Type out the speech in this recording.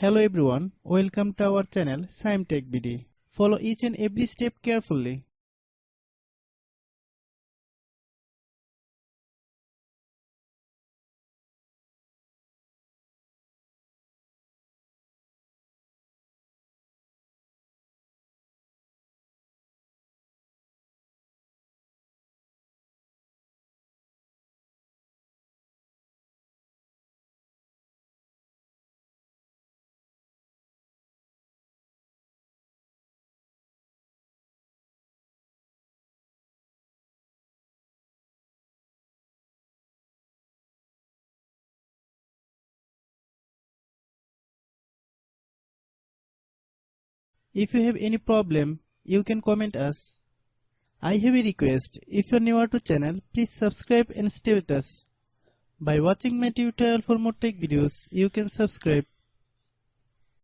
Hello everyone, welcome to our channel Shaem TechBD. Follow each and every step carefully. If you have any problem, you can comment us. I have a request, if you are newer to channel, please subscribe and stay with us. By watching my tutorial for more tech videos, you can subscribe